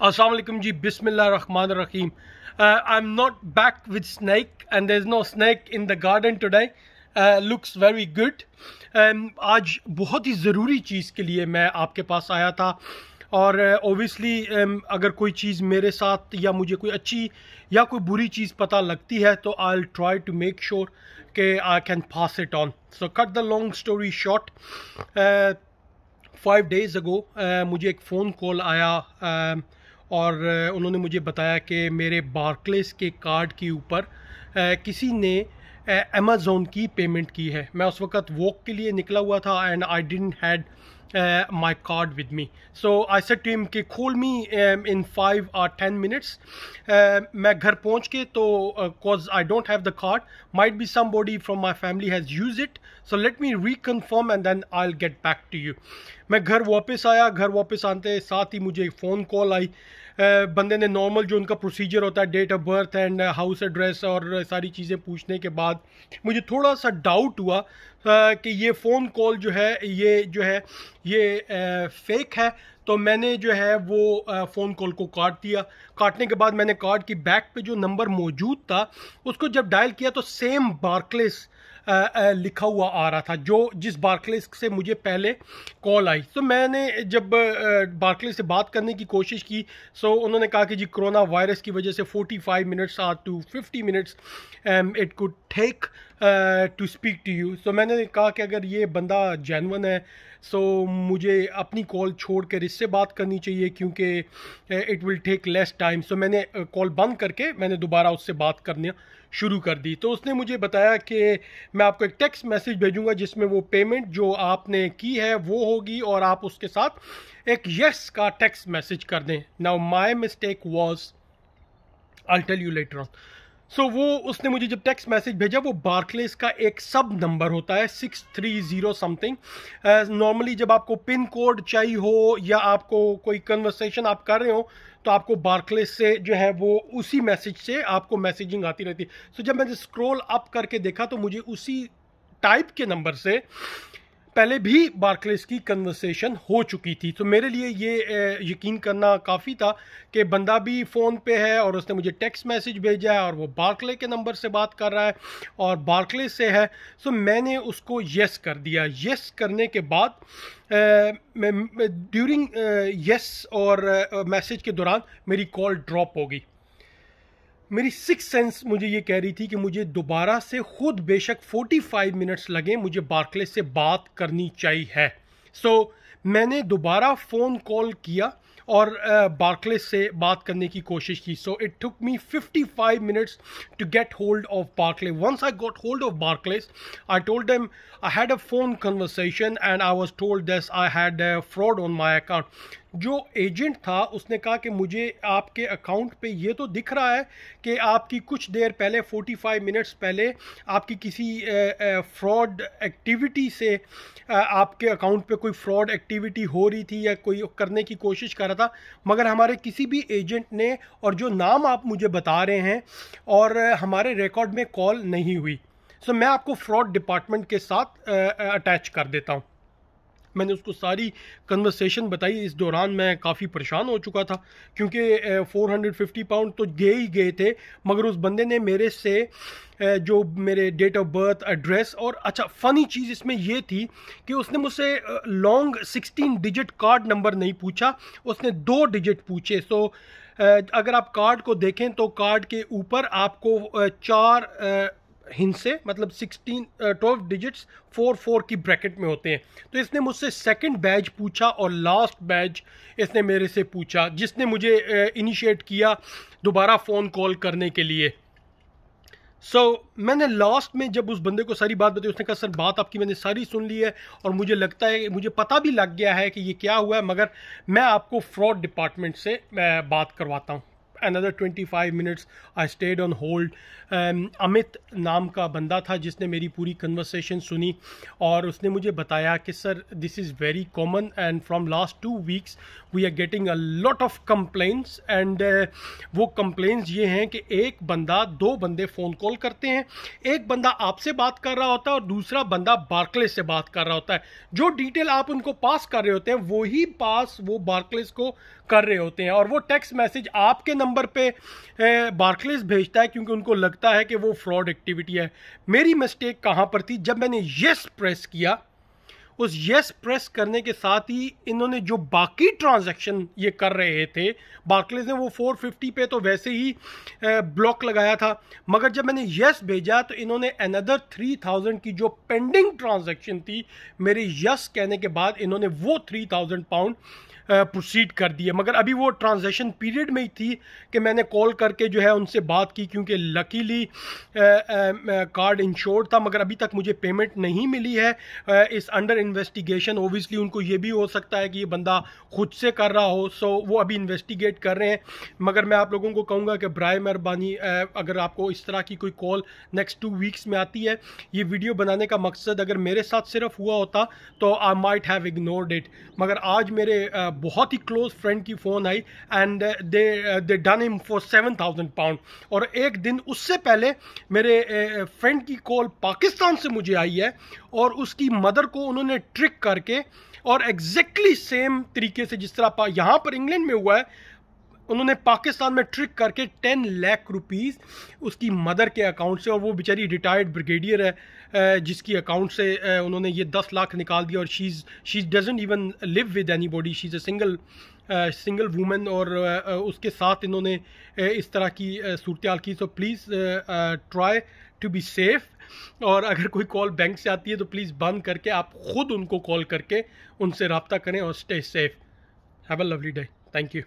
Assalamu alaikum ji, Bismillah Rahman Rahim. I'm not back with snake and there's no snake in the garden today. Looks very good. आज बहुत ही ज़रूरी चीज़ के लिए मैं आपके पास आया था और ओबियसली अगर कोई चीज़ मेरे साथ या मुझे कोई अच्छी या कोई बुरी चीज़ पता लगती है तो I will try to make sure कि I can pass it on. So cut the long story short. 5 days ago मुझे एक फ़ोन कॉल आया और उन्होंने मुझे बताया कि मेरे बार्कलेस के कार्ड के ऊपर किसी ने अमेज़ोन की पेमेंट की है. मैं उस वक़्त वॉक के लिए निकला हुआ था and I didn't had my card with me. So I said to him कि call me in 5 or 10 minutes. मैं घर पहुंच के तो cause I don't have the card, might be somebody from my family has use it, so let me reconfirm and then I will get back to you. मैं घर वापस आया. घर वापस आते साथ ही मुझे एक फ़ोन कॉल आई. बंदे ने नॉर्मल जो उनका प्रोसीजर होता है, date of birth and house address और सारी चीज़ें पूछने के बाद मुझे थोड़ा सा डाउट हुआ कि ये फ़ोन कॉल जो है ये फेक है. तो मैंने जो है वो फ़ोन कॉल को काट दिया. काटने के बाद मैंने कार्ड की बैक पे जो नंबर मौजूद था उसको जब डायल किया तो सेम बार्कलेस लिखा हुआ आ रहा था जो जिस बार्कलेस से मुझे पहले कॉल आई. तो मैंने जब बार्कलेस से बात करने की कोशिश की सो उन्होंने कहा कि जी कोरोना वायरस की वजह से 45 minutes to 50 minutes it could take to speak to you. So मैंने कहा कि अगर ये बंदा जेन्युइन है सो मुझे अपनी कॉल छोड़कर इससे बात करनी चाहिए क्योंकि it will take less time. So मैंने कॉल बंद करके मैंने दोबारा उससे बात करना शुरू कर दी. तो उसने मुझे बताया कि मैं आपको एक टेक्स्ट मैसेज भेजूंगा जिसमें वो पेमेंट जो आपने की है वो होगी और आप उसके साथ एक यस का टेक्स्ट मैसेज कर दें. Now my mistake was, I tell you later on. So वो उसने मुझे जब टेक्स्ट मैसेज भेजा वो बार्कलेस का एक सब नंबर होता है 630 समथिंग. नॉर्मली जब आपको पिन कोड चाहिए हो या आपको कोई कन्वर्सेशन आप कर रहे हो तो आपको बार्कलेस से जो है वो उसी मैसेज से आपको मैसेजिंग आती रहती है. सो जब मैंने स्क्रॉल अप करके देखा तो मुझे उसी टाइप के नंबर से पहले भी बार्कलेस की कन्वर्सेशन हो चुकी थी. तो मेरे लिए ये यकीन करना काफ़ी था कि बंदा भी फ़ोन पे है और उसने मुझे टेक्स्ट मैसेज भेजा है और वो बार्कले के नंबर से बात कर रहा है और बार्कले से है. सो मैंने उसको येस कर दिया. येस करने के बाद ड्यूरिंग येस और मैसेज के दौरान मेरी कॉल ड्रॉप हो गई. मेरी सिक्स सेंस मुझे ये कह रही थी कि मुझे दोबारा से खुद बेशक 45 minutes लगे मुझे बार्कलेस से बात करनी चाहिए. सो मैंने दोबारा फ़ोन कॉल किया और बार्कलेस से बात करने की कोशिश की. So it took me 55 minutes to get hold of Barclays. Once I got hold of Barclays I told them I had a phone conversation and I was told this I had fraud on my account. जो agent था उसने कहा कि मुझे आपके account पे ये तो दिख रहा है कि आपकी कुछ देर पहले 45 minutes पहले आपकी किसी फ्रॉड एक्टिविटी से आपके अकाउंट पे कोई फ्रॉड एक्टिविटी हो रही थी या कोई करने की कोशिश कर रहा था, मगर हमारे किसी भी एजेंट ने और जो नाम आप मुझे बता रहे हैं और हमारे रिकॉर्ड में कॉल नहीं हुई. सो मैं आपको फ्रॉड डिपार्टमेंट के साथ अटैच कर देता हूँ. मैंने उसको सारी कन्वर्सेशन बताई. इस दौरान मैं काफ़ी परेशान हो चुका था क्योंकि 450 pound तो गए थे मगर उस बंदे ने मेरे से जो मेरे डेट ऑफ बर्थ, एड्रेस और अच्छा फ़नी चीज़ इसमें ये थी कि उसने मुझसे लॉन्ग 16 digit कार्ड नंबर नहीं पूछा, उसने 2 digit पूछे. सो अगर आप कार्ड को देखें तो कार्ड के ऊपर आपको 4 हिंट से मतलब 12 digits 4 की ब्रैकेट में होते हैं. तो इसने मुझसे सेकंड बैच पूछा और लास्ट बैच इसने मेरे से पूछा जिसने मुझे इनिशिएट किया दोबारा फ़ोन कॉल करने के लिए. सो मैंने लास्ट में जब उस बंदे को सारी बात बताई उसने कहा सर बात आपकी मैंने सारी सुन ली है और मुझे लगता है मुझे पता भी लग गया है कि ये क्या हुआ है, मगर मैं आपको फ्रॉड डिपार्टमेंट से बात करवाता हूँ. another 25 minutes I stayed on hold. Amit नाम का बंदा था जिसने मेरी पूरी कन्वर्सेशन सुनी और उसने मुझे बताया कि sir this is very common and from last 2 weeks we are getting a lot of complaints and वो कंप्लेंट्स ये हैं कि एक बंदा 2 बंदे फ़ोन कॉल करते हैं, एक बंदा आपसे बात कर रहा होता है और दूसरा बंदा बार्कलेस से बात कर रहा होता है. जो डिटेल आप उनको पास कर रहे होते हैं वही पास वो बार्कलेस को कर रहे होते हैं, और वो टेक्स्ट मैसेज आपके नंबर पे बार्कलेस भेजता है क्योंकि उनको लगता है कि वो फ्रॉड एक्टिविटी है। मेरी मिस्टेक कहाँ पर थी? जब मैंने येस प्रेस किया, उस येस प्रेस करने के साथ ही इन्होंने जो बाकी ट्रांजैक्शन ये कर रहे थे, बार्कलेज ने वो 450 पे तो वैसे ही ब्लॉक लगाया था, मगर जब मैंने येस भेजा तो इन्होंने अनदर 3000 की जो पेंडिंग ट्रांजैक्शन थी, मेरे यस कहने के बाद इन्होंने वो 3000 पाउंड प्रोसीड कर दिए। मगर अभी वो ट्रांजैक्शन पीरियड में ही थी कि मैंने कॉल करके जो है उनसे बात की, क्योंकि लकीली कार्ड इंश्योर्ड था, मगर अभी तक मुझे पेमेंट नहीं मिली है। इस अंडर इन्वेस्टिगेशन। ओबियसली उनको ये भी हो सकता है कि ये बंदा खुद से कर रहा हो, सो वो अभी इन्वेस्टिगेट कर रहे हैं। मगर मैं आप लोगों को कहूँगा कि बराए मेहरबानी अगर आपको इस तरह की कोई कॉल नेक्स्ट 2 वीक्स में आती है, ये वीडियो बनाने का मकसद अगर मेरे साथ सिर्फ हुआ होता तो I might have ignored it, मगर आज मेरे बहुत ही क्लोज फ्रेंड की phone I and they done him for 7000 pound. और एक दिन उससे पहले मेरे फ्रेंड की कॉल पाकिस्तान से मुझे आई है, और उसकी मदर को उन्होंने ट्रिक करके, और एग्जैक्टली सेम तरीके से जिस तरह यहाँ पर इंग्लैंड में हुआ है, उन्होंने पाकिस्तान में ट्रिक करके 10 लाख रुपीस उसकी मदर के अकाउंट से, और वो बेचारी रिटायर्ड ब्रिगेडियर है जिसकी अकाउंट से उन्होंने ये 10 लाख निकाल दिया। और she doesn't even live with anybody, she is a single women, और उसके साथ इन्होंने इस तरह की सूरत हाल की। So please try to be safe, और अगर कोई कॉल बैंक से आती है तो प्लीज़ बंद करके आप ख़ुद उनको कॉल करके उनसे रब्ता करें, और stay safe. Have a lovely day. Thank you.